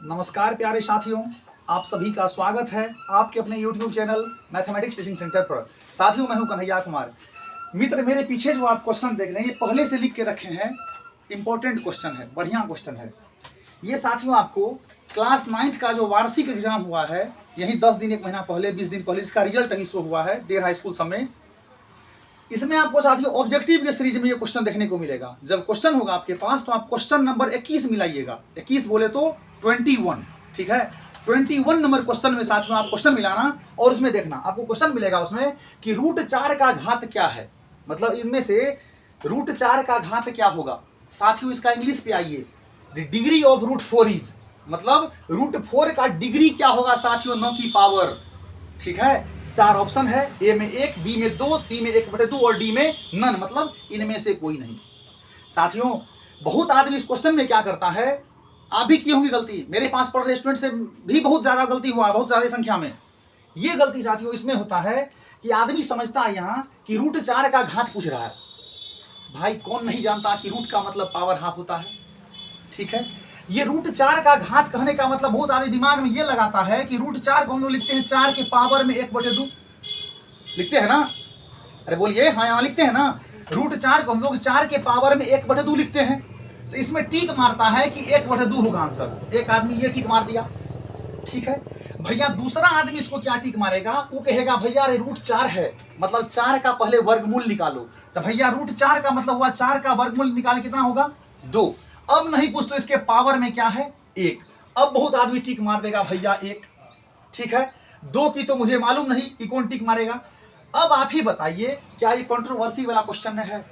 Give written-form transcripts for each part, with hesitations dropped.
नमस्कार प्यारे साथियों, आप सभी का स्वागत है आपके अपने YouTube channel mathematics teaching centre पर। साथियों, मैं हूं कन्हैया कुमार। मित्र, मेरे पीछे जो आप क्वेश्चन देख रहे हैं ये पहले से लिख के रखे हैं। इंपॉर्टेंट क्वेश्चन है, बढ़िया क्वेश्चन है ये। साथियों, आपको क्लास 9th का जो वार्षिक एग्जाम हुआ है, यही 10 दिन 1 महीना पहले 20 दिन पहले इसका रिजल्ट अभी शो हुआ है देर हाई स्कूल सब में। इसमें आपको साथियों ऑब्जेक्टिव के सीरीज में ये क्वेश्चन देखने को मिलेगा। जब क्वेश्चन होगा आपके पास तो आप क्वेश्चन नंबर 21 मिलाइएगा। 21 बोले तो 21, ठीक है। 21 नंबर क्वेश्चन में साथियों आप क्वेश्चन मिलाना और उसमें देखना आपको क्वेश्चन मिलेगा उसमें कि √4 का घात क्या है। मतलब इनमें से √4 का घात क्या होगा। साथियों इसका इंग्लिश पे आइए, द डिग्री ऑफ √4 इज, मतलब √4 का डिग्री क्या होगा साथियों, न की पावर, ठीक है। 4 ऑप्शन है, ए में 1, बी में 2, सी में 1/2 और डी में नन, मतलब इनमें से कोई नहीं। साथियों बहुत आदमी इस क्वेश्चन में क्या करता है, आप भी की होंगी गलती, मेरे पास पढ़ रहे स्टूडेंट से भी बहुत ज्यादा गलती हुआ, बहुत ज्यादा संख्या में। ये गलती साथियों इसमें होता है कि आदमी समझता है यहाँ कि √4 का घात पूछ रहा है। भाई कौन नहीं जानता कि रूट का मतलब पावर हाफ होता है, ठीक है। ये √4 का घात कहने का मतलब बहुत आदमी दिमाग में ये लगाता है कि √4 को हम लोग लिखते हैं 4 के पावर में 1/2, लिखते हैं ना। अरे बोलिए, हाँ यहाँ लिखते हैं ना। √4 को हम लोग 4 के पावर में 1/2 लिखते हैं। तो इसमें टिक मारता है कि 1/2 होगा आंसर। एक आदमी ये टिक मार दिया, ठीक है भैया। दूसरा आदमी इसको क्या टिक मारेगा, वो कहेगा भैया अरे √4 है, मतलब 4 का पहले वर्गमूल निकालो। तो भैया √4 का मतलब हुआ 4 का वर्गमूल निकाल कितना होगा, 2। अब नहीं पूछ तो इसके पावर में क्या है, 1। अब बहुत आदमी टिक मार देगा भैया 1, ठीक है। 2 की तो मुझे मालूम नहीं कि कौन टिक मारेगा। अब आप ही बताइए, क्या ये कंट्रोवर्सी वाला क्वेश्चन है?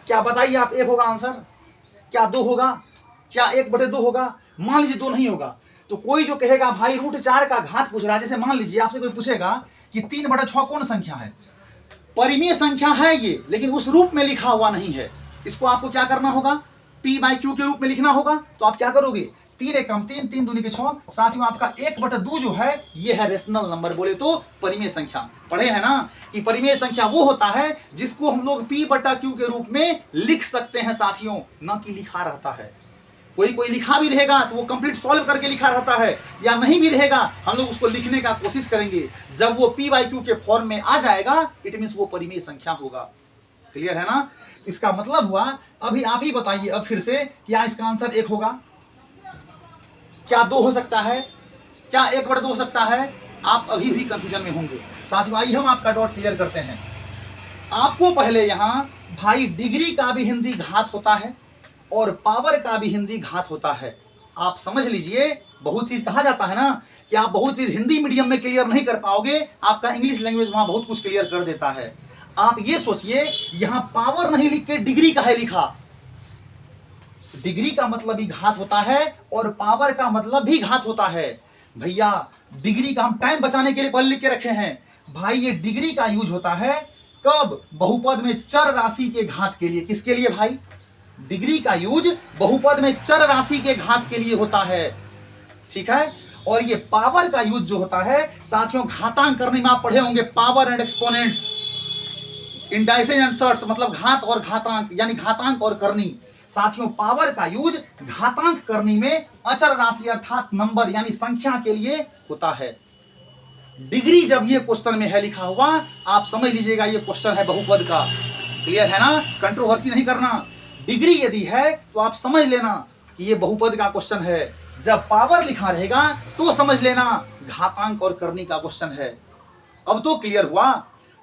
क्या बताइए आप, 1 होगा आंसर, क्या 2 होगा, क्या 1/2 होगा? मान लीजिए 2 नहीं होगा तो कोई जो कहेगा भाई √4 का घात पूछ रहा है, जैसे मान लीजिए आपसे कोई पूछेगा कि 3/6 कौन संख्या है, परिमेय संख्या है ये, लेकिन उस रूप में लिखा हुआ नहीं है। इसको आपको क्या करना होगा, p/q के रूप में लिखना होगा। तो आप क्या करोगे, 3 × 3, 3 दूनी के 6। साथियों आपका 1/2 जो है ये है रेशनल नंबर, बोले तो परिमेय संख्या। पढ़े हैं ना कि परिमेय संख्या वो होता है जिसको हम लोग p/q के रूप में लिख सकते हैं साथियों, ना कि लिखा रहता है। कोई लिखा भी रहेगा तो वो कंप्लीट सॉल्व करके लिखा रहता है, या नहीं भी रहेगा हम लोग उसको लिखने का कोशिश करेंगे। जब वो p/q के फॉर्म में आ जाएगा इट मींस वो परिमेय संख्या होगा। क्लियर है ना। इसका मतलब हुआ, अभी आप ही बताइए अब फिर से, क्या इसका आंसर 1 होगा, क्या 2 हो सकता है, क्या 1/2 हो सकता है? आप अभी भी कंफ्यूजन में होंगे। साथियों आइए हम आपका डाउट क्लियर करते हैं। आपको पहले यहाँ भाई डिग्री का भी हिंदी घात होता है और पावर का भी हिंदी घात होता है। आप समझ लीजिए, बहुत चीज कहा जाता है ना कि आप बहुत चीज हिंदी मीडियम में क्लियर नहीं कर पाओगे, आपका इंग्लिश लैंग्वेज वहां बहुत कुछ क्लियर कर देता है। आप ये सोचिए, यहां पावर नहीं लिख के डिग्री का है लिखा। डिग्री का मतलब भी घात होता है और पावर का मतलब भी घात होता है। भैया डिग्री का हम टाइम बचाने के लिए पहले लिख के रखे हैं। भाई ये डिग्री का यूज होता है कब, बहुपद में चर राशि के घात के लिए। किसके लिए भाई, डिग्री का यूज बहुपद में चर राशि के घात के लिए होता है, ठीक है। और ये पावर का यूज जो होता है साथियों, घातांक करने में आप पढ़े होंगे, power and exponents, indices and surds, मतलब घात और घातांक, यानी घातांक और करनी। साथियों पावर का यूज घातांक करनी में अचर राशि अर्थात नंबर यानी संख्या के लिए होता है। डिग्री जब ये क्वेश्चन में है लिखा हुआ, आप समझ लीजिएगा ये क्वेश्चन है बहुपद का। क्लियर है ना, कंट्रोवर्सी नहीं करना। डिग्री यदि है तो आप समझ लेना कि ये बहुपद का क्वेश्चन है। जब पावर लिखा रहेगा तो समझ लेना घातांक और करनी का क्वेश्चन है। अब तो क्लियर हुआ।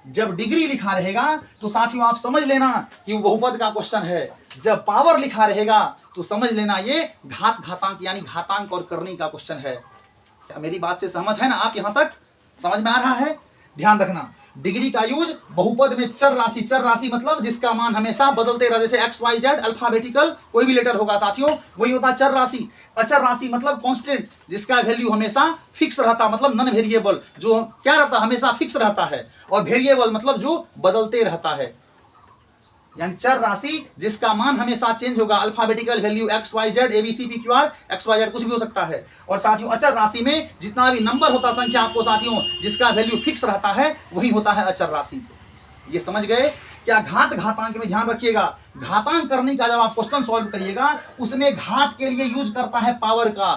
जब डिग्री लिखा रहेगा तो साथियों आप समझ लेना कि वो बहुपद का क्वेश्चन है। जब पावर लिखा रहेगा तो समझ लेना ये घात घातांक यानी घातांक और करनी का क्वेश्चन है। क्या मेरी बात से सहमत है ना आप? यहां तक समझ में आ रहा है? ध्यान रखना, डिग्री का यूज बहुपद में चर राशि, चर राशि मतलब जिसका मान हमेशा बदलते रहे, जैसे एक्स वाई जेड अल्फाबेटिकल कोई भी लेटर होगा साथियों, वही होता है चर राशि। अचर राशि मतलब कांस्टेंट, जिसका वैल्यू हमेशा फिक्स रहता, मतलब नॉन वेरिएबल, जो क्या रहता हमेशा फिक्स रहता है। और वेरिएबल मतलब जो बदलते रहता है, यानी चर राशि जिसका मान हमेशा चेंज होगा। Alphabetical value X Y Z, ABC P Q R, X Y Z कुछ भी हो सकता है। और साथियों अचर राशि में जितना भी नंबर होता संख्या आपको साथियों जिसका वैल्यू फिक्स रहता है वही होता है अचर राशि। ये समझ गए क्या? घात घातांक में ध्यान रखिएगा, घातांक करने का जब आप क्वेश्चन सॉल्व करिएगा उसमें घात के लिए यूज करता है पावर का,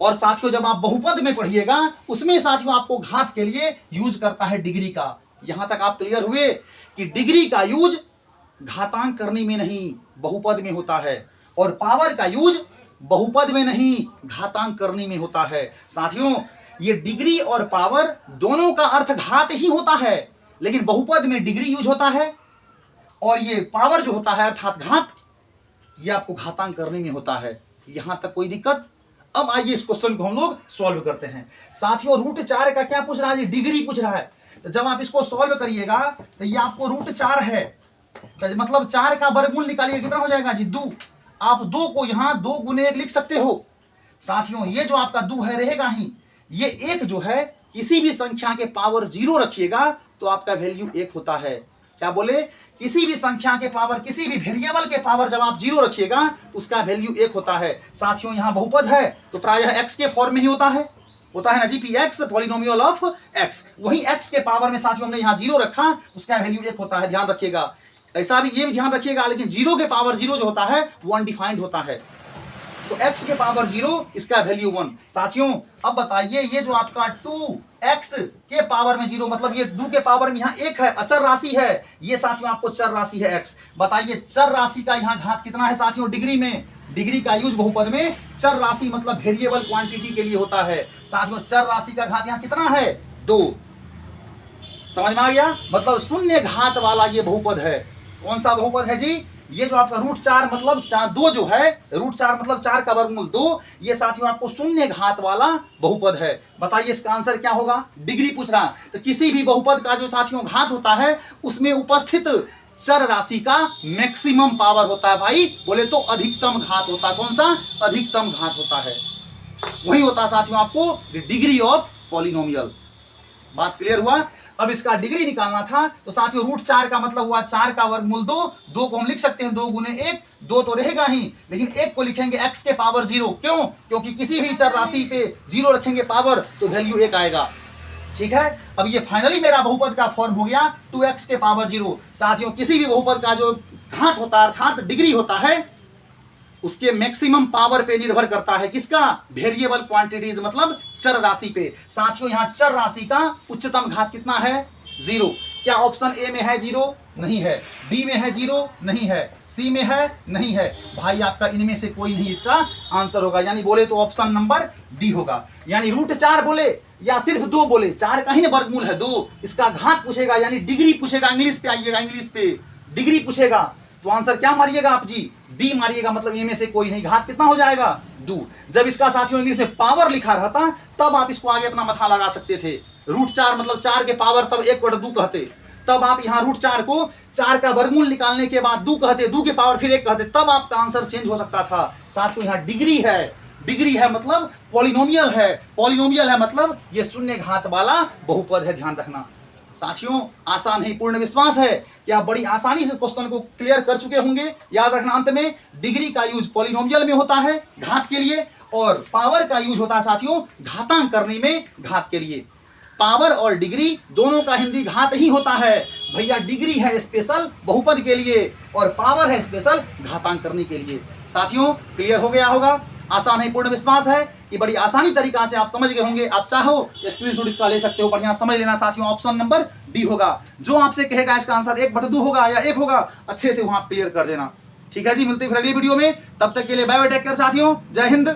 और साथियों जब आप बहुपद में पढ़िएगा उसमें साथियों आपको घात के लिए यूज करता है डिग्री का। यहां तक आप क्लियर हुए कि डिग्री का यूज घातांक करने में नहीं बहुपद में होता है, और पावर का यूज बहुपद में नहीं घातांक करने में होता है। साथियों ये डिग्री और पावर दोनों का अर्थ घात ही होता है, लेकिन बहुपद में डिग्री यूज होता है और ये पावर जो होता है अर्थात घात, ये आपको घातांक करने में होता है। यहां तक कोई दिक्कत? अब आइए इस क्वेश्चन को हम लोग सॉल्व करते हैं। साथियों √4 का क्या पूछ रहा है? डिग्री पूछ रहा है। तो जब आप इसको सॉल्व करिएगा तो ये आपको √4 है, तो मतलब 4 का वर्गमूल निकालिए, कितना हो जाएगा जी? 2। आप 2 को यहाँ 2 गुने 1 लिख सकते हो। साथियों ये जो आपका 2 है रहेगा ही, ये 1 जो है किसी भी संख्या के पावर 0 रखिएगा तो आपका वैल्यू 1 होता है। क्या बोले? किसी भी संख्या के पावर, किसी भी वेरिएबल के पावर जब आप 0 रखिएगा उसका वैल्यू 1 होता है। साथियों यहाँ बहुपद है तो प्रायः x के फॉर्म में ही होता है ना जी, px पॉलिनोमियल ऑफ x। वही x के पावर में साथियों हमने यहाँ 0 रखा, उसका वैल्यू 1 होता है, ध्यान रखिएगा। ऐसा भी ये भी ध्यान रखिएगा, लेकिन 0 के पावर 0 जो होता है वो अनडिफाइंड होता है, तो x के पावर 0 इसका वैल्यू 1। साथियों अब बताइए ये जो आपका 2x के पावर में 0 मतलब ये 2 के पावर में यहाँ 1 है, अचर राशि है, ये साथियों आपको चर राशि है x। बताइए चर राशि का यहाँ घात कितना है साथियों? डिग्री में। डिग्री का यूज बहुपद में चर राशि मतलब वेरिएबल क्वांटिटी के लिए होता है। साथियों चर राशि का घात यहाँ कितना है? 2। समझ में आ गया? मतलब शून्य घात वाला ये बहुपद है। कौन सा बहुपद है जी? ये जो आपका √4 मतलब 2 जो है, √4 मतलब 4 का वर्गमूल 2, ये साथियों आपको शून्य घात वाला बहुपद है। बताइए इसका आंसर क्या होगा? डिग्री पूछ रहा है तो किसी भी बहुपद का जो साथियों घात होता है उसमें उपस्थित चर राशि का मैक्सिमम पावर होता है भाई, बोले तो अधिकतम घात होता है। कौन सा? अधिकतम घात होता है, वही होता है साथियों आपको डिग्री ऑफ पॉलिनोमियल। बात क्लियर हुआ? अब इसका डिग्री निकालना था तो साथियों √4 का मतलब हुआ 4 का वर्गमूल 2। 2 को हम लिख सकते हैं 2 गुने 1, 2 तो रहेगा ही, लेकिन 1 को लिखेंगे x के पावर 0। क्यों? क्योंकि किसी भी चर राशि पे 0 रखेंगे पावर तो वैल्यू 1 आएगा। ठीक है, अब ये फाइनली मेरा बहुपद का फॉर्म हो गया 2x के पावर 0। साथियों किसी भी बहुपद का जो घात होता है अर्थात डिग्री होता है उसके मैक्सिमम पावर पे निर्भर करता है। किसका? वेरिएबल क्वांटिटीज मतलब चर राशि पे। साथियों यहाँ चर राशि का उच्चतम घात कितना है? 0। क्या ऑप्शन ए में है 0? नहीं है। बी में है 0? नहीं है। सी में है? नहीं है। भाई आपका इनमें से कोई नहीं इसका आंसर होगा, यानी बोले तो ऑप्शन नंबर डी होगा। यानी √4 बोले या सिर्फ 2 बोले, 4 का ही ना वर्गमूल है 2, इसका घात पूछेगा यानी डिग्री पूछेगा। इंग्लिश पे आइएगा, इंग्लिश पे डिग्री पूछेगा तो आंसर क्या मारिएगा आप जी? डी मारिएगा, मतलब इनमें से कोई नहीं। घात कितना हो जाएगा? 2। जब इसका साथियों इंग्लिश में पावर लिखा रहता तब आप इसको आगे अपना मथा लगा सकते थे। √4 मतलब 4 के पावर तब 1/2 कहते, तब आप यहाँ √4 को 4 का वर्गमूल निकालने के बाद 2 कहते, 2 के पावर फिर 1 कहते, तब आपका आंसर चेंज हो सकता था। साथियों यहाँ डिग्री है, डिग्री है मतलब पॉलिनोमियल है, पॉलिनोमियल है मतलब ये शून्य घात वाला बहुपद है, ध्यान रखना। साथियों आसान है, पूर्ण विश्वास है कि आप बड़ी आसानी से क्वेश्चन को क्लियर कर चुके होंगे। याद रखना अंत में डिग्री का यूज पॉलिनोमियल में होता है घात के लिए, और पावर का यूज होता है साथियों घातांक करने में घात के लिए। पावर और डिग्री दोनों का हिंदी घात ही होता है भैया। डिग्री है स्पेशल बहुपद के लिए और पावर है स्पेशल घातांक करने के लिए। साथियों क्लियर हो गया होगा? आसान है, पूर्ण विश्वास है कि बड़ी आसानी तरीका से आप समझ गए होंगे। आप चाहो स्क्रीनशॉट इसका ले सकते हो, बढ़िया समझ लेना साथियों। ऑप्शन नंबर डी होगा। जो आपसे कहेगा इसका आंसर 1/2 होगा या 1 होगा, अच्छे से वहां क्लियर कर देना। ठीक है जी, मिलते हैं फिर अगली वीडियो में। तब तक के लिए बाय बाय, टेक केयर साथियों, जय हिंद।